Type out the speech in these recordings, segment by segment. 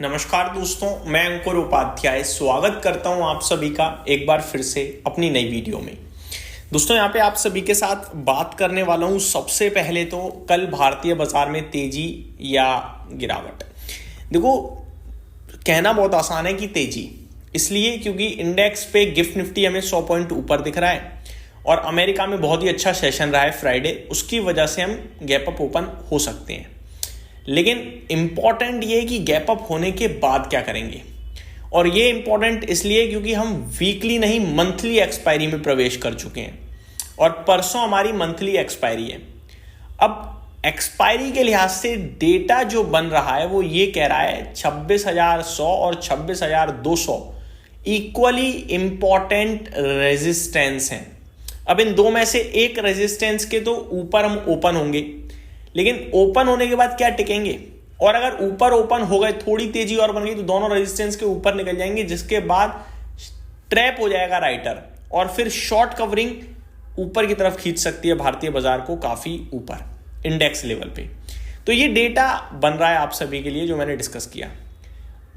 नमस्कार दोस्तों, मैं अंकुर उपाध्याय स्वागत करता हूं आप सभी का एक बार फिर से अपनी नई वीडियो में। दोस्तों यहाँ पे आप सभी के साथ बात करने वाला हूं सबसे पहले तो कल भारतीय बाजार में तेजी या गिरावट। देखो, कहना बहुत आसान है कि तेजी इसलिए क्योंकि इंडेक्स पे गिफ्ट निफ्टी हमें 100 पॉइंट ऊपर दिख रहा है और अमेरिका में बहुत ही अच्छा सेशन रहा है फ्राइडे, उसकी वजह से हम गैप अप ओपन हो सकते हैं। लेकिन इंपॉर्टेंट ये है कि गैप अप होने के बाद क्या करेंगे, और ये इंपॉर्टेंट इसलिए क्योंकि हम वीकली नहीं मंथली एक्सपायरी में प्रवेश कर चुके हैं और परसों हमारी मंथली एक्सपायरी है। अब एक्सपायरी के लिहाज से डेटा जो बन रहा है वो ये कह रहा है 26,100 और 26,200 इक्वली इंपॉर्टेंट रेजिस्टेंस हैं। अब इन दो में से एक रेजिस्टेंस के तो ऊपर हम ओपन होंगे, लेकिन ओपन होने के बाद क्या टिकेंगे, और अगर ऊपर ओपन हो गए थोड़ी तेजी और बन गई तो दोनों रेजिस्टेंस के ऊपर निकल जाएंगे, जिसके बाद ट्रैप हो जाएगा राइटर और फिर शॉर्ट कवरिंग ऊपर की तरफ खींच सकती है भारतीय बाजार को काफी ऊपर इंडेक्स लेवल पे। तो ये डेटा बन रहा है आप सभी के लिए जो मैंने डिस्कस किया।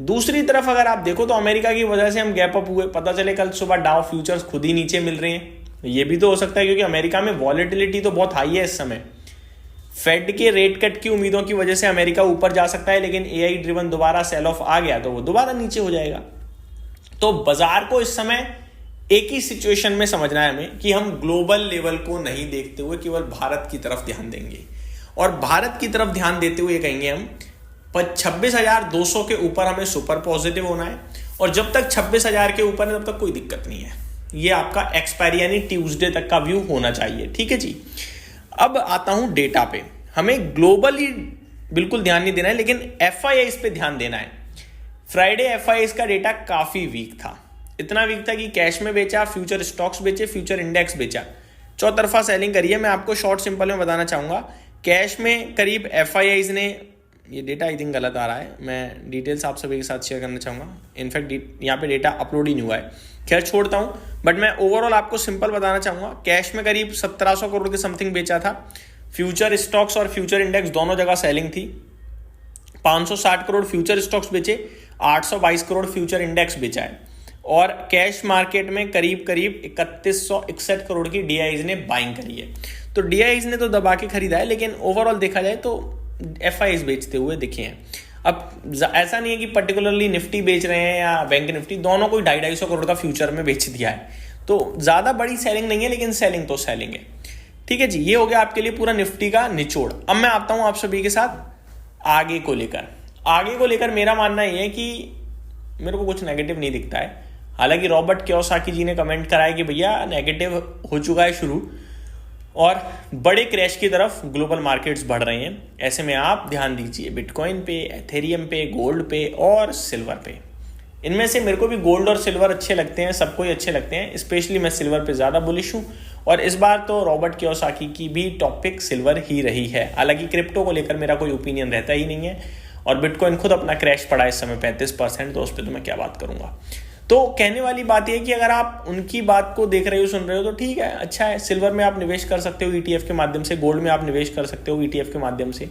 दूसरी तरफ अगर आप देखो तो अमेरिका की वजह से हम गैप अप हुए, पता चले कल सुबह डाउ फ्यूचर्स खुद ही नीचे मिल रहे हैं। ये भी तो हो सकता है क्योंकि अमेरिका में वॉलेटिलिटी तो बहुत हाई है इस समय। फेड के रेट कट की उम्मीदों की वजह से अमेरिका ऊपर जा सकता है, लेकिन एआई ड्रिवन दोबारा सेल ऑफ आ गया तो वो दोबारा नीचे हो जाएगा। तो बाजार को इस समय एक ही सिचुएशन में समझना है हमें कि हम ग्लोबल लेवल को नहीं देखते हुए केवल भारत की तरफ ध्यान देंगे, और भारत की तरफ ध्यान देते हुए कहेंगे हम 26,200 के ऊपर हमें सुपर पॉजिटिव होना है, और जब तक 26,000 के ऊपर है तब तक कोई दिक्कत नहीं है। ये आपका एक्सपायरी यानी ट्यूसडे तक का व्यू होना चाहिए, ठीक है जी। अब आता हूं डेटा पे। हमें ग्लोबली बिल्कुल ध्यान नहीं देना है, लेकिन एफआईआईज पे ध्यान देना है। फ्राइडे एफआईआईज का डेटा काफी वीक था, इतना वीक था कि कैश में बेचा, फ्यूचर स्टॉक्स बेचे, फ्यूचर इंडेक्स बेचा, चौतरफा सेलिंग करी है। मैं आपको शॉर्ट सिंपल में बताना चाहूंगा, कैश में करीब एफआईआईज ने, ये डेटा आई थिंक गलत आ रहा है, मैं डिटेल्स आप सभी के साथ शेयर करना चाहूंगा। इनफैक्ट यहाँ पे डेटा अपलोड ही नहीं हुआ है, खैर छोड़ता हूं, बट मैं ओवरऑल आपको सिंपल बताना चाहूंगा। कैश में करीब 1700 करोड़ के समथिंग बेचा था, फ्यूचर स्टॉक्स और फ्यूचर इंडेक्स दोनों जगह सेलिंग थी। 560 करोड़ फ्यूचर स्टॉक्स बेचे, 822 करोड़ फ्यूचर इंडेक्स बेचा है, और कैश मार्केट में करीब 3161 करोड़ की डीआईज ने बाइंग करी है। तो डीआईज ने तो दबा के खरीदा है, लेकिन ओवरऑल देखा जाए तो एफआईज बेचते हुए दिखे हैं। अब ऐसा नहीं है कि पर्टिकुलरली निफ्टी बेच रहे हैं या बैंक निफ्टी, दोनों कोई 250 करोड़ का फ्यूचर में बेच दिया है, तो ज्यादा बड़ी सेलिंग नहीं है, लेकिन सेलिंग तो सेलिंग है, ठीक है जी। ये हो गया आपके लिए पूरा निफ्टी का निचोड़। अब मैं आता हूं आप सभी के साथ आगे को लेकर मेरा मानना यह है कि मेरे को कुछ नेगेटिव नहीं दिखता है। हालांकि रॉबर्ट कियोसाकी जी ने कमेंट करा है कि भैया नेगेटिव हो चुका है शुरू और बड़े क्रैश की तरफ ग्लोबल मार्केट्स बढ़ रहे हैं। ऐसे में आप ध्यान दीजिए बिटकॉइन पे, एथेरियम पे, गोल्ड पे और सिल्वर पे। इनमें से मेरे को भी गोल्ड और सिल्वर अच्छे लगते हैं, सबको ही अच्छे लगते हैं, स्पेशली मैं सिल्वर पे ज़्यादा बुलिश हूँ, और इस बार तो रॉबर्ट कियोसाकी की भी टॉपिक सिल्वर ही रही है। हालांकि क्रिप्टो को लेकर मेरा कोई ओपिनियन रहता ही नहीं है, और बिटकॉइन खुद अपना क्रैश पड़ा इस समय 35%, तो उस पर तो मैं क्या बात करूँगा। तो कहने वाली बात यह कि अगर आप उनकी बात को देख रहे हो, सुन रहे हो, तो ठीक है, अच्छा है। सिल्वर में आप निवेश कर सकते हो ईटीएफ के माध्यम से, गोल्ड में आप निवेश कर सकते हो ईटीएफ के माध्यम से,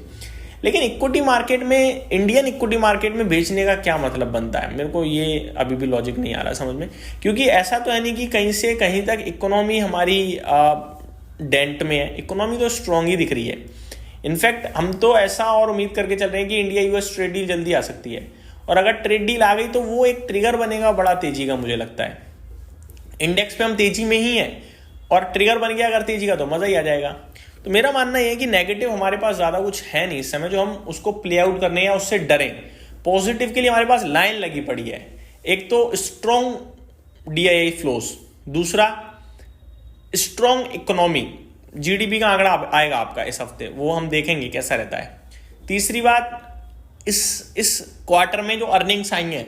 लेकिन इक्विटी मार्केट में, इंडियन इक्विटी मार्केट में बेचने का क्या मतलब बनता है, मेरे को ये अभी भी लॉजिक नहीं आ रहा समझ में। क्योंकि ऐसा तो है नहीं कि कहीं से कहीं तक इकोनॉमी हमारी डेंट में है, इकोनॉमी तो स्ट्रांग ही दिख रही है। इनफैक्ट हम तो ऐसा और उम्मीद करके चल रहे हैं कि इंडिया यूएस ट्रेड डील जल्दी आ सकती है, और अगर ट्रेड डील आ गई तो वो एक ट्रिगर बनेगा बड़ा तेजी का, मुझे लगता है। इंडेक्स पे हम तेजी में ही हैं, और ट्रिगर बन गया अगर तेजी का तो मजा ही आ जाएगा। तो मेरा मानना यह है कि नेगेटिव हमारे पास ज्यादा कुछ है नहीं इस समय जो हम उसको प्ले आउट करने या उससे डरें। पॉजिटिव के लिए हमारे पास लाइन लगी पड़ी है, एक तो स्ट्रॉन्ग डीआईआई फ्लोस, दूसरा स्ट्रॉन्ग इकोनॉमी, जीडीपी का आंकड़ा आएगा आपका इस हफ्ते, वो हम देखेंगे कैसा रहता है। तीसरी बात, इस क्वार्टर में जो अर्निंग्स आई हैं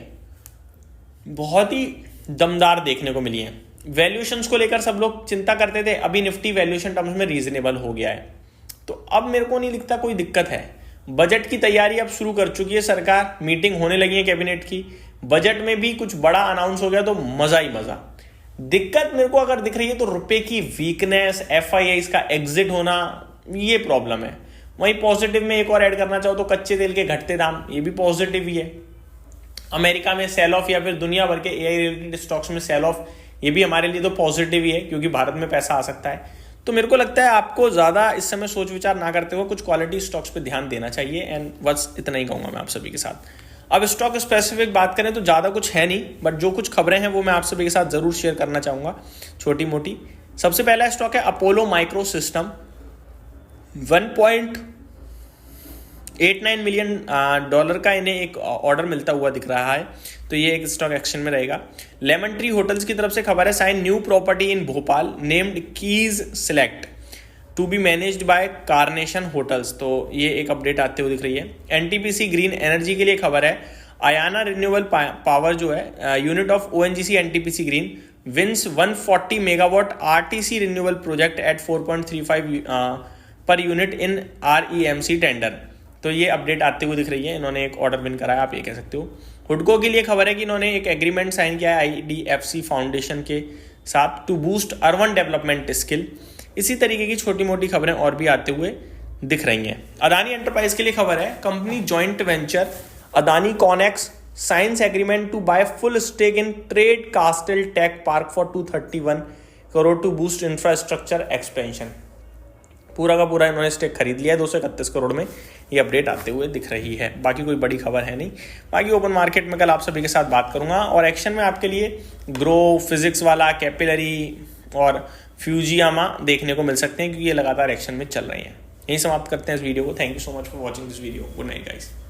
बहुत ही दमदार देखने को मिली हैं। वैल्यूएशंस को लेकर सब लोग चिंता करते थे, अभी निफ्टी वैल्यूएशन टर्म्स में रीजनेबल हो गया है, तो अब मेरे को नहीं लिखता कोई दिक्कत है। बजट की तैयारी अब शुरू कर चुकी है सरकार, मीटिंग होने लगी है कैबिनेट की, बजट में भी कुछ बड़ा अनाउंस हो गया तो मजा ही मजा। दिक्कत मेरे को अगर दिख रही है तो रुपए की वीकनेस, एफआईआईज का एग्जिट होना, ये प्रॉब्लम है। वहीं पॉजिटिव में एक और ऐड करना चाहो तो कच्चे तेल के घटते दाम, ये भी पॉजिटिव ही है। अमेरिका में सेल ऑफ या फिर दुनिया भर के एआई रिलेटेड स्टॉक्स में सेल ऑफ, ये भी हमारे लिए तो पॉजिटिव ही है क्योंकि भारत में पैसा आ सकता है। तो मेरे को लगता है आपको ज़्यादा इस समय सोच विचार ना करते हुए कुछ क्वालिटी स्टॉक्स पे ध्यान देना चाहिए। एंड बस इतना ही कहूँगा मैं आप सभी के साथ। अब स्टॉक स्पेसिफिक बात करें तो ज़्यादा कुछ है नहीं, बट जो कुछ खबरें हैं वो मैं आप सभी के साथ ज़रूर शेयर करना चाहूँगा, छोटी मोटी। सबसे पहला स्टॉक है Apollo micro system. 1.89 million dollar का इन्हें एक ऑर्डर मिलता हुआ दिख रहा है, तो ये एक स्टॉक एक्शन में रहेगा। लेमन ट्री होटल्स की तरफ से खबर है, sign new property in Bhopal named Keys Select to be managed by Carnation Hotels. तो ये एक अपडेट आते हुए दिख रही है। एनटीपीसी ग्रीन एनर्जी के लिए खबर है, अयाना रिन्यूएबल पावर जो है unit of ONGC NTPC green wins 140 megawatt RTC renewable project at 4.35 per unit in आरईएमसी tender. तो ये अपडेट आते हुए दिख रही है, इन्होंने एक ऑर्डर विन कराया, आप ये कह सकते हो। हुडको के लिए खबर है कि इन्होंने एक एग्रीमेंट साइन किया है आईडीएफसी फाउंडेशन के साथ to boost urban development skill. इसी तरीके की छोटी मोटी खबरें और भी आते हुए दिख रही हैं। अदानी एंटरप्राइज के लिए खबर है, company joint venture Adani Connex signs agreement to buy full stake in trade castle tech park for 231 crore to boost infrastructure expansion. पूरा का पूरा इन्होंने स्टेक खरीद लिया है 231 करोड़ में, ये अपडेट आते हुए दिख रही है। बाकी कोई बड़ी खबर है नहीं। बाकी ओपन मार्केट में कल आप सभी के साथ बात करूंगा, और एक्शन में आपके लिए ग्रो, फिजिक्स वाला, कैपिलरी और फ्यूजियामा देखने को मिल सकते हैं क्योंकि ये लगातार एक्शन में चल रहे हैं। यही समाप्त करते हैं इस वीडियो को। Thank you so much for watching this video. Good night guys.